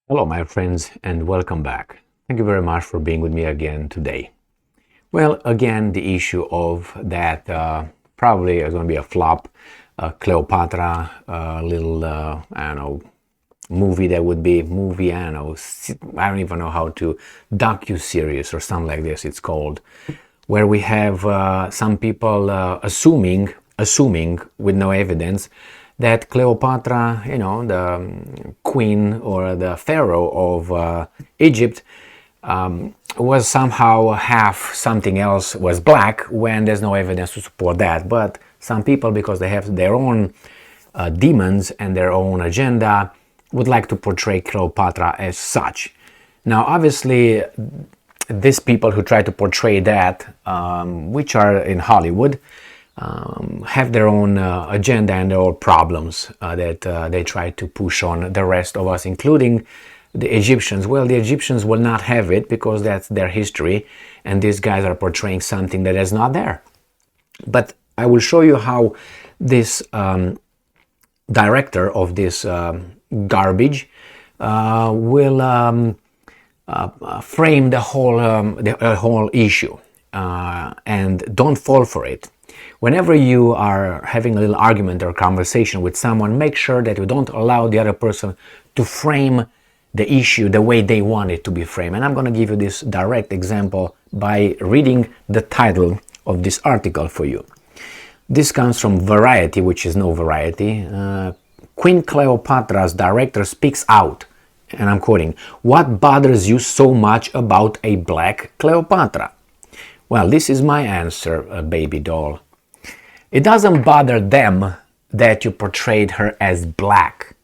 Hello, my friends, and welcome back. Thank you very much for being with me again today. Well, again, the issue of that probably is going to be a flop. Cleopatra, little, I don't know, movie that would be movie, I don't know, I don't even know how to, docu-series or something like this it's called, where we have some people assuming with no evidence that Cleopatra, the queen or the pharaoh of Egypt, was somehow half something else, was black, when there's no evidence to support that. But some people, because they have their own demons and their own agenda, would like to portray Cleopatra as such. Now, obviously, these people who try to portray that, which are in Hollywood, have their own agenda and their own problems that they try to push on the rest of us, including the Egyptians. Well, the Egyptians will not have it because that's their history, and these guys are portraying something that is not there. But I will show you how this director of this garbage will frame the whole issue, and don't fall for it. Whenever you are having a little argument or conversation with someone, make sure that you don't allow the other person to frame the issue the way they want it to be framed. And I'm going to give you this direct example by reading the title of this article for you. This comes from Variety, which is no variety. Queen Cleopatra's director speaks out, and I'm quoting, "What bothers you so much about a black Cleopatra?" Well, this is my answer, baby doll. It doesn't bother them that you portrayed her as black.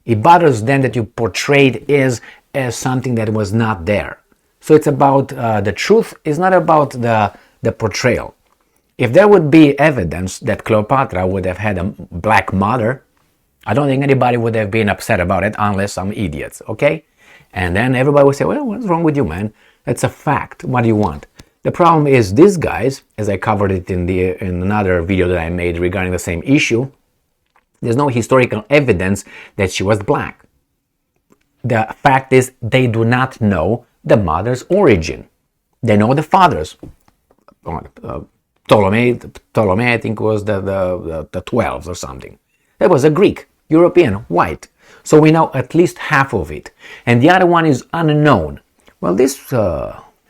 It bothers them that you portrayed as something that was not there. So it's about the truth. It's not about the portrayal. If there would be evidence that Cleopatra would have had a black mother, I don't think anybody would have been upset about it unless some idiots, okay? And then everybody would say, well, what's wrong with you, man? That's a fact. What do you want? The problem is these guys, as I covered it in another video that I made regarding the same issue, there's no historical evidence that she was black. The fact is they do not know the mother's origin. They know the father's. Ptolemy, I think, was the 12s or something. That was a Greek, European, white. So we know at least half of it. And the other one is unknown. Well, this...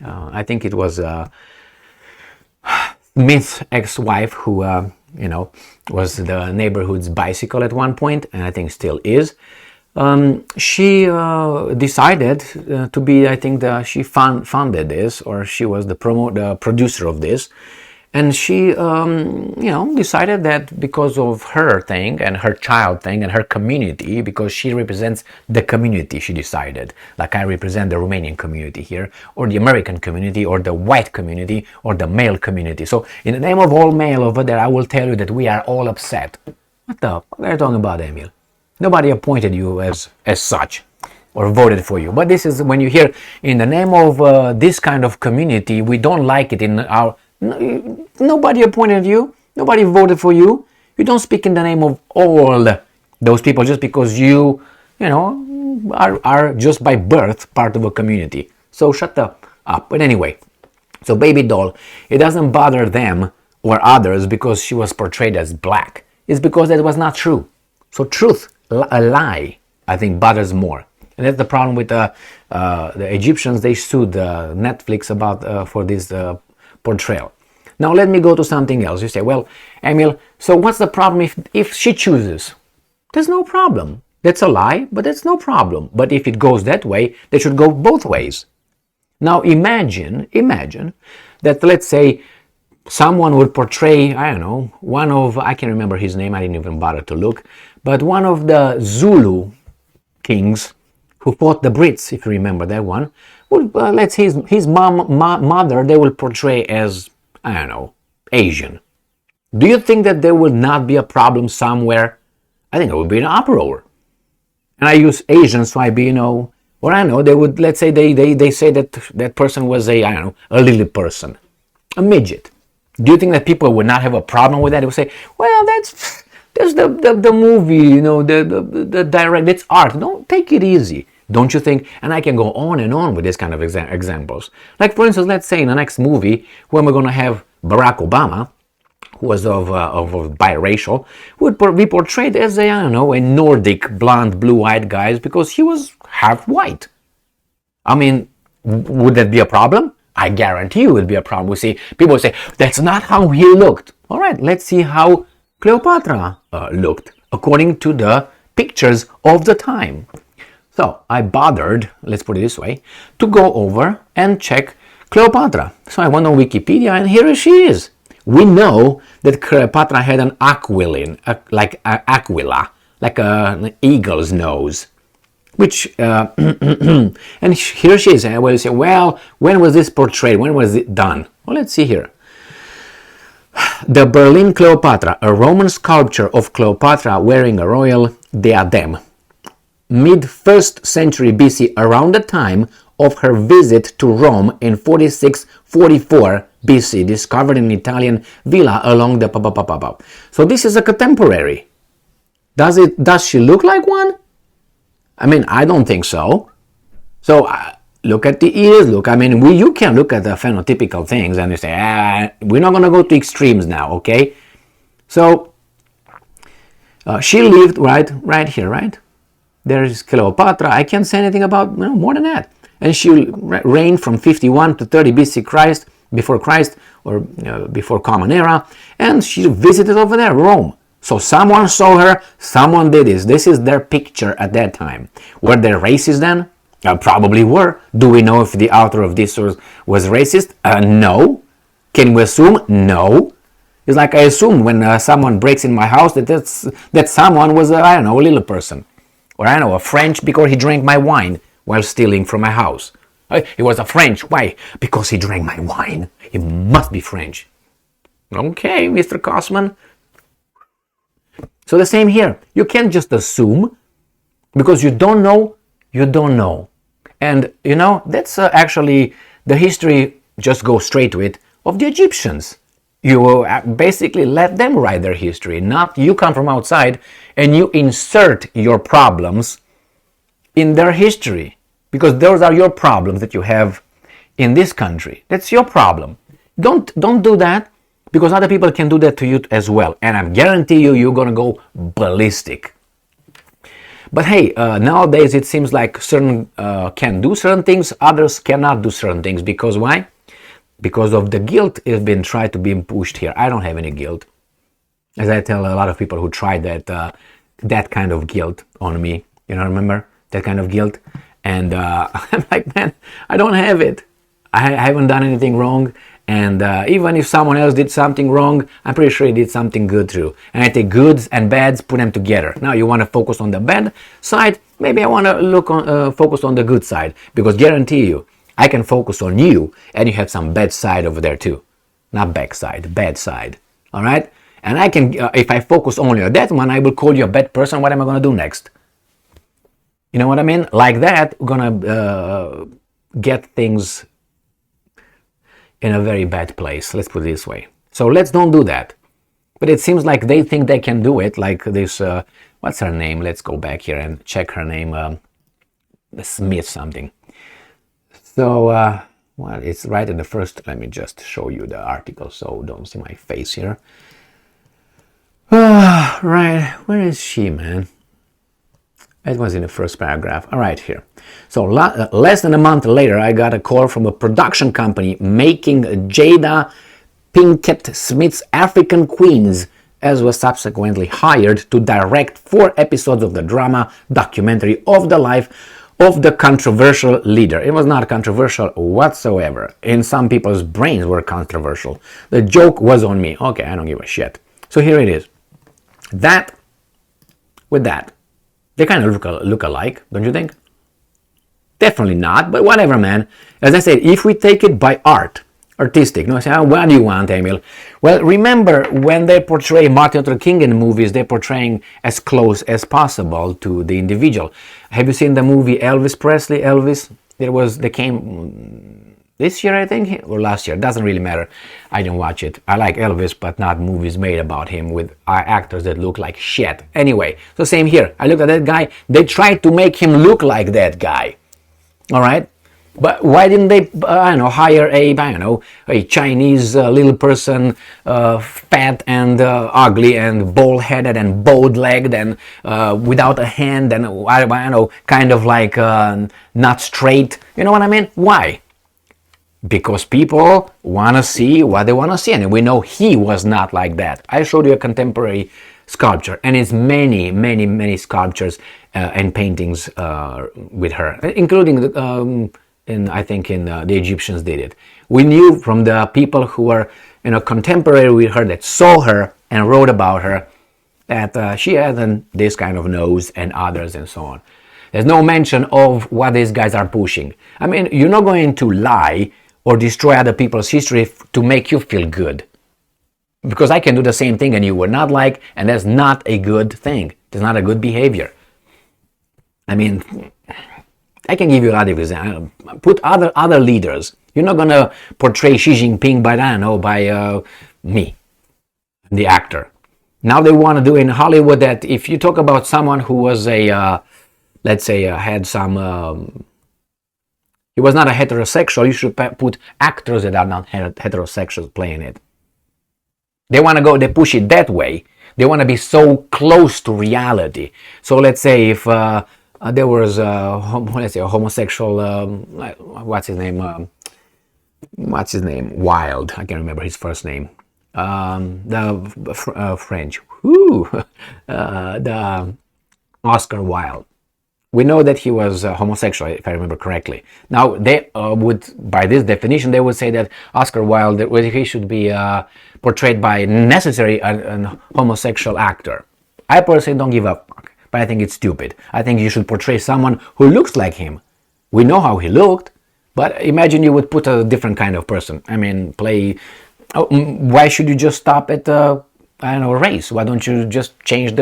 I think it was Smith's ex-wife who, was the neighborhood's bicycle at one point, and I think still is. She decided to be, I think, she founded this, or she was the producer of this. And she, decided that because of her thing and her child thing and her community, because she represents the community, she decided, like I represent the Romanian community here, or the American community, or the white community, or the male community. So in the name of all male over there, I will tell you that we are all upset. What the fuck are you talking about, Emil? Nobody appointed you as such or voted for you. But this is when you hear, in the name of this kind of community, we don't like it in our... Nobody appointed you. Nobody voted for you. You don't speak in the name of all those people just because you are just by birth part of a community. So shut up. But anyway, so baby doll, it doesn't bother them or others because she was portrayed as black. It's because that was not true. So truth, a lie, I think bothers more. And that's the problem with the Egyptians. They sued Netflix about for this portrayal. Now let me go to something else. You say, well, Emil, so what's the problem if she chooses? There's no problem. That's a lie, but that's no problem. But if it goes that way, they should go both ways. Now imagine that, let's say, someone would portray, I don't know, I can't remember his name, I didn't even bother to look, but one of the Zulu kings who fought the Brits, if you remember that one. Well, let's say his mother, they will portray as, I don't know, Asian. Do you think that there will not be a problem somewhere? I think it would be an uproar. And I use Asian, so I be, or I know, they would, let's say they say that person was a little person, a midget. Do you think that people would not have a problem with that? They would say, well, that's the movie, the direct, it's art. Don't take it easy. Don't you think? And I can go on and on with this kind of examples. Like, for instance, let's say in the next movie when we're going to have Barack Obama, who was of biracial, would be portrayed as a, I don't know, a Nordic, blonde, blue-eyed guy because he was half white. I mean, would that be a problem? I guarantee you it would be a problem. We see people say, that's not how he looked. All right, let's see how Cleopatra looked according to the pictures of the time. So I bothered, let's put it this way, to go over and check Cleopatra. So I went on Wikipedia and here she is. We know that Cleopatra had an aquila, like an eagle's nose. Which, and here she is. And well, you say, well, when was this portrayed? When was it done? Well, let's see here. The Berlin Cleopatra, a Roman sculpture of Cleopatra wearing a royal diadem. Mid-1st century BC, around the time of her visit to Rome in 46-44 BC, discovered in an Italian villa along the... So this is a contemporary. Does she look like one? I mean, I don't think so. So look at the ears. You can look at the phenotypical things and you say, we're not going to go to extremes now, okay? So she lived right here, right? There is Cleopatra. I can't say anything about more than that. And she reigned from 51 to 30 BC before Christ, or before Common Era, and she visited over there, Rome. So someone saw her, someone did this. This is their picture at that time. Were they racist then? Probably were. Do we know if the author of this was racist? No. Can we assume? No. It's like I assume when someone breaks in my house that someone was, a little person. Or a French because he drank my wine while stealing from my house. He was a French. Why? Because he drank my wine. He must be French. Okay, Mr. Kosman. So the same here. You can't just assume, because you don't know, you don't know. And, that's actually the history, just go straight to it, of the Egyptians. You basically let them write their history, not you come from outside and you insert your problems in their history. Because those are your problems that you have in this country. That's your problem. Don't do that. Because other people can do that to you as well. And I guarantee you're going to go ballistic. But hey, nowadays it seems like certain can do certain things, others cannot do certain things. Because why? Because of the guilt has been tried to be pushed here. I don't have any guilt. As I tell a lot of people who tried that kind of guilt on me. Remember? That kind of guilt. And I'm like, man, I don't have it. I haven't done anything wrong. And even if someone else did something wrong, I'm pretty sure he did something good too. And I take goods and bads, put them together. Now you want to focus on the bad side? Maybe I want to focus on the good side. Because guarantee you, I can focus on you and you have some bad side over there too. Not backside, bad side. All right? And I can, if I focus only on that one, I will call you a bad person. What am I going to do next? You know what I mean? Like that, we're going to get things in a very bad place. Let's put it this way. So let's don't do that. But it seems like they think they can do it. Like this, what's her name? Let's go back here and check her name. Smith something. So, well, it's right in the first. Let me just show you the article so don't see my face here. Right. Where is she, man? It was in the first paragraph. All right, here. So less than a month later, I got a call from a production company making Jada Pinkett Smith's African Queens, as was subsequently hired to direct 4 episodes of the drama documentary of the life of the controversial leader. It was not controversial whatsoever. In some people's brains were controversial. The joke was on me. Okay, I don't give a shit. So here it is. That with that. They kind of look alike, don't you think? Definitely not, but whatever, man. As I said, if we take it by artistic, I say, what do you want, Emil? Well, remember when they portray Martin Luther King in movies, they're portraying as close as possible to the individual. Have you seen the movie Elvis Presley? Elvis? They came this year, I think, or last year. Doesn't really matter. I didn't watch it. I like Elvis, but not movies made about him with actors that look like shit. Anyway, so same here. I looked at that guy. They tried to make him look like that guy. All right? But why didn't they, hire a Chinese little person, fat and ugly and bald-headed and bow-legged and without a hand and kind of like not straight. You know what I mean? Why? Because people want to see what they want to see, and we know he was not like that. I showed you a contemporary sculpture, and it's many, many, many sculptures and paintings with her, including. I think the Egyptians did it. We knew from the people who were contemporary with her, that saw her and wrote about her, that she had this kind of nose and others and so on. There's no mention of what these guys are pushing. I mean, you're not going to lie or destroy other people's history to make you feel good. Because I can do the same thing and you would not like, and that's not a good thing. It's not a good behavior. I mean, I can give you a lot of examples. Put other leaders. You're not going to portray Xi Jinping by me, the actor. Now they want to do in Hollywood that if you talk about someone who was let's say, had some... he was not a heterosexual, you should put actors that are not heterosexuals playing it. They want to go, they push it that way. They want to be so close to reality. So let's say if... there was a homosexual, what's his name? Wilde. I can't remember his first name. The French. The Oscar Wilde. We know that he was homosexual, if I remember correctly. Now, they would, by this definition, they would say that Oscar Wilde, he should be portrayed by necessary an homosexual actor. I personally don't give a fuck. But I think it's stupid. I think you should portray someone who looks like him. We know how he looked, but imagine you would put a different kind of person. I mean, why should you just stop at race? Why don't you just change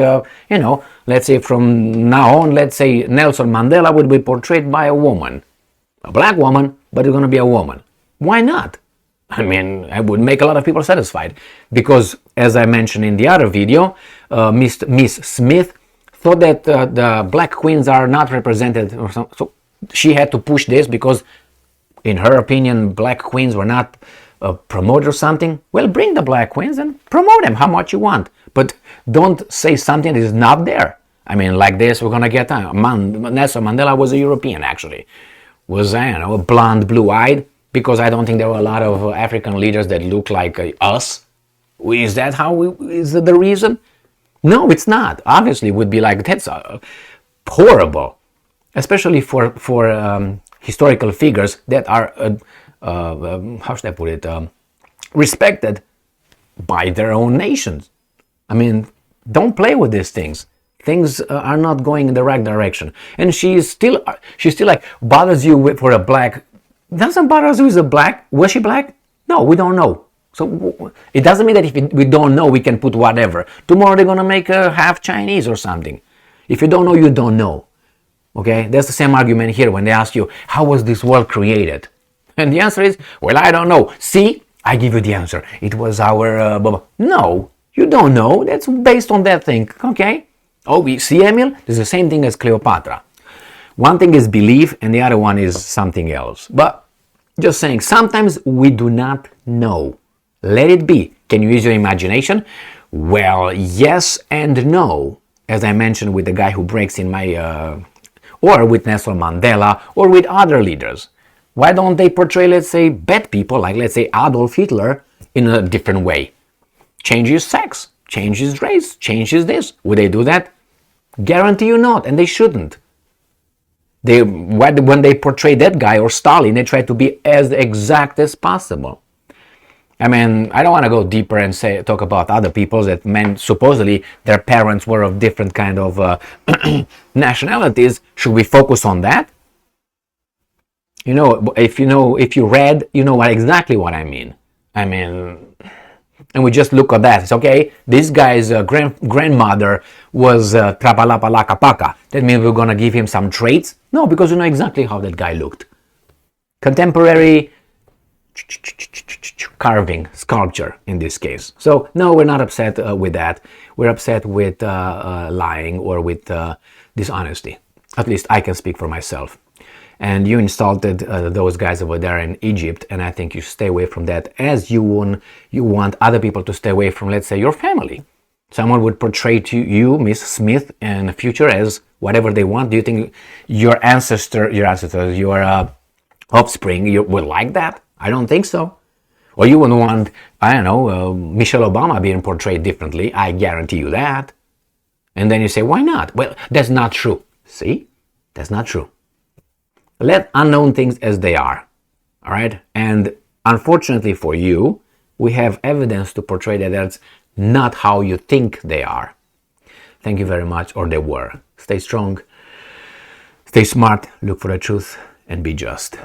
let's say from now on, let's say Nelson Mandela would be portrayed by a woman. A black woman, but it's going to be a woman. Why not? I mean, I would make a lot of people satisfied. Because, as I mentioned in the other video, Miss Smith thought that the black queens are not represented, or so she had to push this because, in her opinion, black queens were not promoted or something. Well, bring the black queens and promote them how much you want, but don't say something that is not there. I mean, like this, we're gonna get Nelson Mandela was a European, actually, was blonde, blue-eyed, because I don't think there were a lot of African leaders that look like us. Is that is that the reason? No, it's not. Obviously, it would be like, that's horrible. Especially for historical figures that are, how should I put it, respected by their own nations. I mean, don't play with these things. Things are not going in the right direction. And she's still like, bothers you for a black, doesn't bother you as a black, was she black? No, we don't know. So it doesn't mean that if we don't know, we can put whatever. Tomorrow they're going to make a half Chinese or something. If you don't know, you don't know. Okay? That's the same argument here when they ask you, how was this world created? And the answer is, well, I don't know. See, I give you the answer. It was our... No, you don't know. That's based on that thing. Okay? Oh, we see, Emil? It's the same thing as Cleopatra. One thing is belief and the other one is something else. But just saying, sometimes we do not know. Let it be. Can you use your imagination? Well, yes and no. As I mentioned with the guy who breaks in my... or with Nelson Mandela, or with other leaders. Why don't they portray, let's say, bad people, like, let's say, Adolf Hitler, in a different way? Change his sex, change his race, change his this. Would they do that? Guarantee you not, and they shouldn't. When they portray that guy or Stalin, they try to be as exact as possible. I mean, I don't want to go deeper and talk about other people that supposedly their parents were of different kind of nationalities. Should we focus on that? If you read, you know exactly what I mean. I mean, and we just look at that. It's okay. This guy's grandmother was Trapalapalacapaka. That means we're gonna give him some traits? No, because you know exactly how that guy looked. Contemporary carving, sculpture in this case. So no, we're not upset with that. We're upset with lying or with dishonesty. At least I can speak for myself. And you insulted those guys over there in Egypt, and I think you stay away from that, as you want other people to stay away from, let's say, your family. Someone would portray to you, Miss Smith, in the future as whatever they want. Do you think your ancestors, your offspring, would like that? I don't think so. Or you wouldn't want, I don't know, Michelle Obama being portrayed differently. I guarantee you that. And then you say, why not? Well, that's not true. See? That's not true. Let unknown things as they are. All right? And unfortunately for you, we have evidence to portray that that's not how you think they are. Thank you very much, or they were. Stay strong, stay smart, look for the truth, and be just.